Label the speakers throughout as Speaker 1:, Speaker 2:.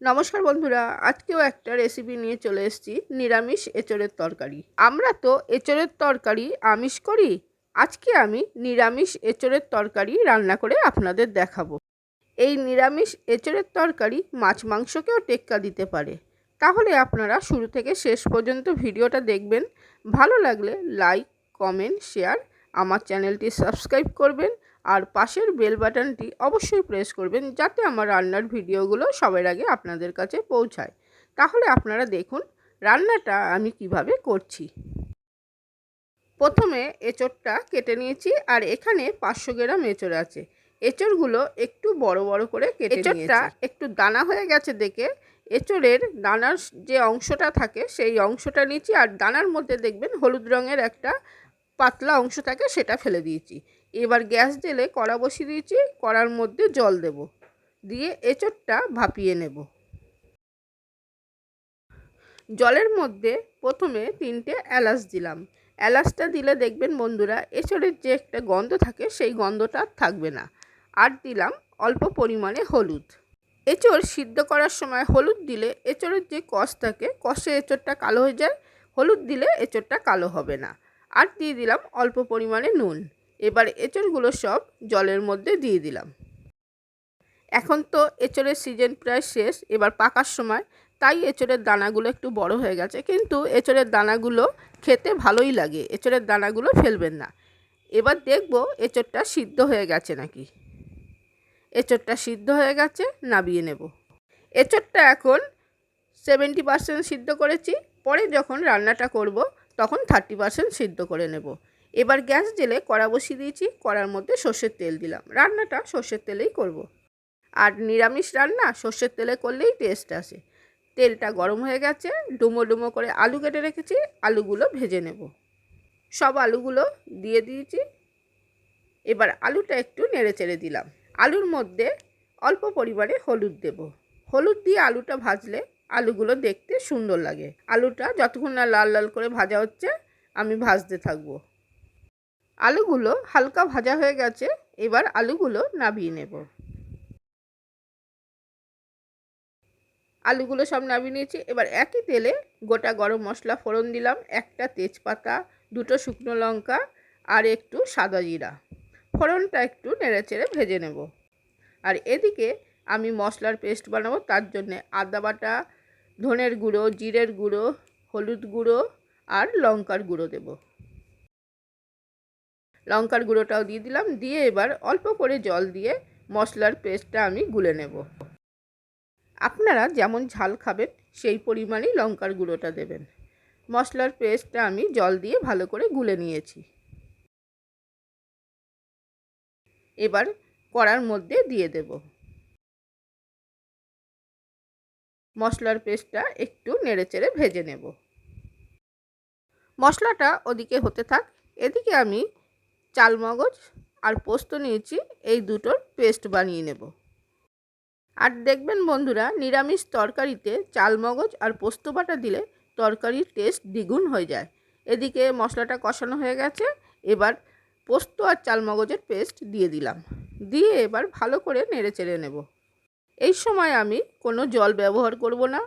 Speaker 1: নমস্কার বন্ধুরা, আজকেও একটা রেসিপি নিয়ে চলে এসেছি, নিরামিষ এঁচোড়ের তরকারি। আমরা তো এঁচোড়ের তরকারি আমিষ করি, আজকে আমি নিরামিষ এঁচোড়ের তরকারি রান্না করে আপনাদের দেখাবো। এই নিরামিষ এঁচোড়ের তরকারি মাছ মাংসকেও টেক্কা দিতে পারে। তাহলে আপনারা শুরু থেকে শেষ পর্যন্ত ভিডিওটা দেখবেন। ভালো লাগলে লাইক, কমেন্ট, শেয়ার, আমার চ্যানেলটি সাবস্ক্রাইব করবেন আর পাশের বেল বাটনটি অবশ্যই প্রেস করবেন, যাতে আমার রান্নার ভিডিওগুলো সবার আগে আপনাদের কাছে পৌঁছায়। তাহলে আপনারা দেখুন রান্নাটা আমি কিভাবে করছি। প্রথমে এঁচোড়টা কেটে নিয়েছি, আর এখানে 500 গ্রাম এঁচোড় আছে। এঁচোড়গুলো একটু বড় বড় করে কেটে নিয়েছি। এঁচোড়টা একটু দানা হয়ে গেছে দেখে এঁচোড়ের দানার যে অংশটা থাকে সেই অংশটা নিয়েছি, আর দানার মধ্যে দেখবেন হলুদ রঙের একটা পাতলা অংশ থাকে, সেটা ফেলে দিয়েছি। এবার গ্যাস জ্বেলে কড়া বসিয়ে দিয়েছি, কড়ার মধ্যে জল দেব, দিয়ে এঁচোড়টা ভাপিয়ে নেব। জলের মধ্যে প্রথমে 3টে এলাচ দিলাম। এলাচটা দিলে দেখবেন বন্ধুরা এঁচোড়ের যে একটা গন্ধ থাকে সেই গন্ধটা আর থাকবে না। আর দিলাম অল্প পরিমাণে হলুদ। এঁচোড় সিদ্ধ করার সময় হলুদ দিলে এঁচোড়ের যে কষ থাকে, কষে এঁচোড়টা কালো হয়ে যায়। হলুদ দিলে এঁচোড়টা কালো হবে না। আর দিয়ে দিলাম অল্প পরিমাণে নুন। এবার এঁচোড়গুলো সব জলের মধ্যে দিয়ে দিলাম। এখন তো এঁচোড়ের সিজন প্রায় শেষ, এবার পাকার সময়, তাই এঁচোড়ের দানাগুলো একটু বড় হয়ে গেছে, কিন্তু এঁচোড়ের দানাগুলো খেতে ভালোই লাগে, এঁচোড়ের দানাগুলো ফেলবেন না। এবার দেখব এঁচোড়টা সিদ্ধ হয়ে গেছে নাকি। এঁচোড়টা সিদ্ধ হয়ে গেছে, নামিয়ে নেব। এঁচোড়টা এখন 70% সিদ্ধ করেছি, পরে যখন রান্নাটা করব তখন 30% সিদ্ধ করে নেব। এবার গ্যাস জ্বেলে কড়া বসিয়ে দিয়েছি, কড়ার মধ্যে সর্ষের তেল দিলাম। রান্নাটা সর্ষের তেলেই করব, আর নিরামিষ রান্না সর্ষের তেলে করলেই টেস্ট আসে। তেলটা গরম হয়ে গেছে, ডুমো ডুমো করে আলু কেটে রেখেছি, আলুগুলো ভেজে নেব। সব আলুগুলো দিয়ে দিয়েছি। এবার আলুটা একটু নেড়ে চেড়ে দিলাম। আলুর মধ্যে অল্প পরিমাণে হলুদ দেব। হলুদ দিয়ে আলুটা ভাজলে আলুগুলো দেখতে সুন্দর লাগে। আলুটা যতক্ষণ না লাল লাল করে ভাজা হচ্ছে আমি ভাজতে থাকবো। আলুগুলো হালকা ভাজা হয়ে গেছে, এবার আলুগুলো নামিয়ে নেব। আলুগুলো সব নামিয়ে নিয়েছি। এবার একই তেলে গোটা গরম মশলা ফোড়ন দিলাম, একটা তেজপাতা, 2টো শুকনো লঙ্কা আর একটু সাদা জিরা। ফোড়নটা একটু নেড়ে চেড়ে ভেজে নেব। আর এদিকে আমি মশলার পেস্ট বানাবো, তার জন্যে আদা বাটা, ধনের গুঁড়ো, জিরের গুঁড়ো, হলুদ গুঁড়ো আর লঙ্কার গুঁড়ো দেব। লঙ্কার গুঁড়োটাও দিয়ে দিলাম, দিয়ে এবার অল্প করে জল দিয়ে মশলার পেস্টটা আমি গুলে নেব। আপনারা যেমন ঝাল খাবেন সেই পরিমাণেই লঙ্কার গুঁড়োটা দেবেন। মশলার পেস্টটা আমি জল দিয়ে ভালো করে গুলে নিয়েছি। এবার কড়ার মধ্যে দিয়ে দেব। মশলার পেস্টটা একটু নেড়েচেড়ে ভেজে নেব। মশলাটা ওদিকে হতে থাক, এদিকে আমি চালমগজ আর পোস্ত নিয়েছি, এই দুটোর পেস্ট বানিয়ে নেব। আর দেখবেন বন্ধুরা নিরামিষ তরকারিতে চালমগজ আর পোস্ত বাটা দিলে তরকারির টেস্ট দ্বিগুণ হয়ে যায়। এদিকে মশলাটা কষানো হয়ে গেছে, এবার পোস্ত আর চালমগজের পেস্ট দিয়ে দিলাম। দিয়ে এবার ভালো করে নেড়ে চেড়ে নেব। এই সময় আমি কোনো জল ব্যবহার করব না,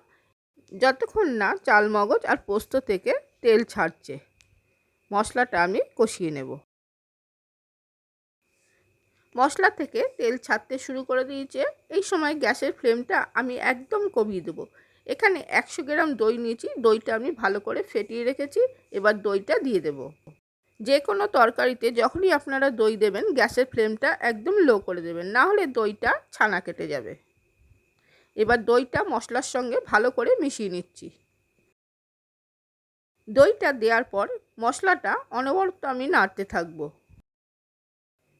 Speaker 1: যতক্ষণ না চালমগজ আর পোস্ত থেকে তেল ছাড়ছে। মশলাটা আমি কষিয়ে নেব। মশলা থেকে তেল ছাড়তে শুরু করে দিয়েছে। এই সময় গ্যাসের ফ্লেমটা আমি একদম কমিয়ে দেবো। এখানে 100 গ্রাম দই নিয়েছি, দইটা আমি ভালো করে ফেটিয়ে রেখেছি। এবার দইটা দিয়ে দেব। যে কোনো তরকারিতে যখনই আপনারা দই দেবেন গ্যাসের ফ্লেমটা একদম লো করে দেবেন, না হলে দইটা ছানা কেটে যাবে। এবার দইটা মশলার সঙ্গে ভালো করে মিশিয়ে নিচ্ছি। দইটা দেওয়ার পর মশলাটা অনবরত আমি নাড়তে থাকবো।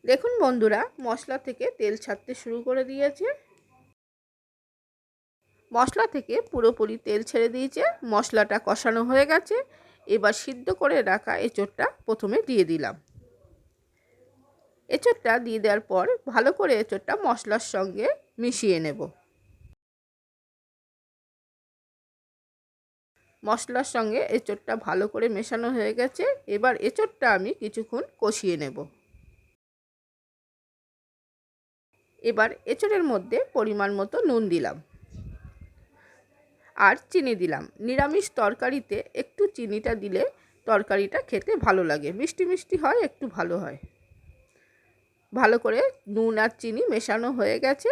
Speaker 1: দেখুন বন্ধুরা মশলা থেকে তেল ছাড়তে শুরু করে দিয়েছে। মশলা থেকে পুরোপুরি তেল ছেড়ে দিয়েছে, মশলাটা কষানো হয়ে গেছে। এবার সিদ্ধ করে রাখা এঁচোড়টা প্রথমে দিয়ে দিলাম। এঁচোড়টা দিয়ে দেওয়ার পর ভালো করে এঁচোড়টা মশলার সঙ্গে মিশিয়ে নেব। মশলার সঙ্গে এঁচোড়টা ভালো করে মেশানো হয়ে গেছে। এবার এঁচোড়টা আমি কিছুক্ষণ কষিয়ে নেব। এবার এঁচোড়ের মধ্যে পরিমাণ মতো নুন দিলাম। আর চিনি দিলাম। নিরামিষ তরকারিতে একটু চিনিটা দিলে তরকারিটা খেতে ভালো লাগে, মিষ্টি মিষ্টি হয়, একটু ভালো হয়। ভালো করে নুন আর চিনি মেশানো হয়ে গেছে।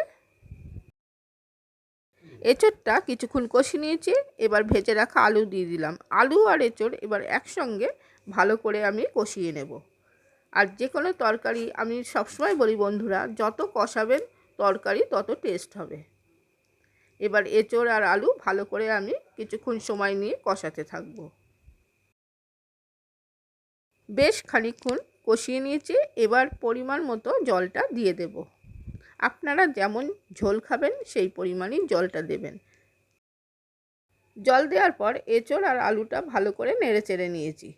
Speaker 1: এঁচোড়টা কিছুক্ষণ কষিয়ে নিয়েছি। এবার ভেজে রাখা আলু দিয়ে দিলাম। আলু আর এঁচোড় এবার একসঙ্গে ভালো করে আমি কষিয়ে নেব। আর যে কোনো তরকারি আমি সবসময় বলি বন্ধুরা, যত কষাবেন তরকারি তত টেস্ট হবে। এবার এঁচোড় আর আলু ভালো করে আমি কিছুক্ষণ সময় নিয়ে কষাতে থাকবো। বেশ খানিকক্ষণ কষিয়ে নিয়েছি। এবার পরিমাণ মতো জলটা দিয়ে দেব। আপনারা যেমন ঝোল খাবেন সেই পরিমাণই জলটা দেবেন। জল দেওয়ার পর এঁচোড় আর আলুটা ভালো করে নেড়ে চেড়ে নিয়েছি।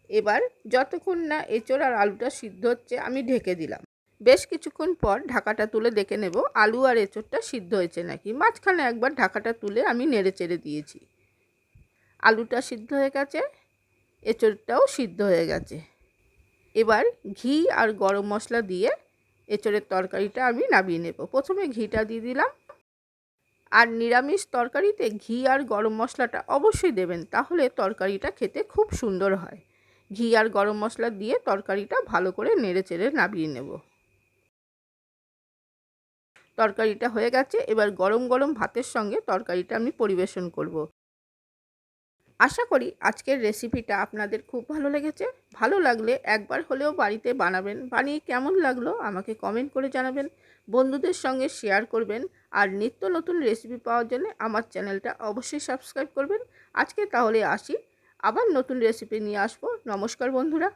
Speaker 1: এবার যতক্ষণ না এঁচোড় আর আলুটা সিদ্ধ হচ্ছে আমি ঢেকে দিলাম। বেশ কিছুক্ষণ পর ঢাকাটা তুলে দেখে নেব আলু আর এঁচোড়টা সিদ্ধ হয়েছে নাকি। মাঝখানে একবার ঢাকাটা তুলে আমি নেড়ে চেড়ে দিয়েছি। আলুটা সিদ্ধ হয়ে গেছে, এঁচোড়টাও সিদ্ধ হয়ে গেছে। এবার ঘি আর গরম মশলা দিয়ে এঁচোড়ের তরকারিটা আমি নামিয়ে নেব। প্রথমে ঘিটা দিয়ে দিলাম। আর নিরামিষ তরকারিতে ঘি আর গরম মশলাটা অবশ্যই দেবেন, তাহলে তরকারিটা খেতে খুব সুন্দর হয়। ঘি আর গরম মশলা দিয়ে তরকারিটা ভালো করে নেড়ে চেড়ে নামিয়ে নেব। তরকারিটা হয়ে গেছে। এবার গরম গরম ভাতের সঙ্গে তরকারিটা আমি পরিবেশন করব। আশা করি আজকের রেসিপিটা আপনাদের খুব ভালো লেগেছে। ভালো লাগলে একবার হলেও বাড়িতে বানাবেন। বানিয়ে কেমন লাগলো আমাকে কমেন্ট করে জানাবেন। বন্ধুদের সঙ্গে শেয়ার করবেন। আর নিত্য নতুন রেসিপি পাওয়ার জন্য আমার চ্যানেলটা অবশ্যই সাবস্ক্রাইব করবেন। আজকে তাহলে আসি, আবার নতুন রেসিপি নিয়ে আসবো। নমস্কার বন্ধুরা।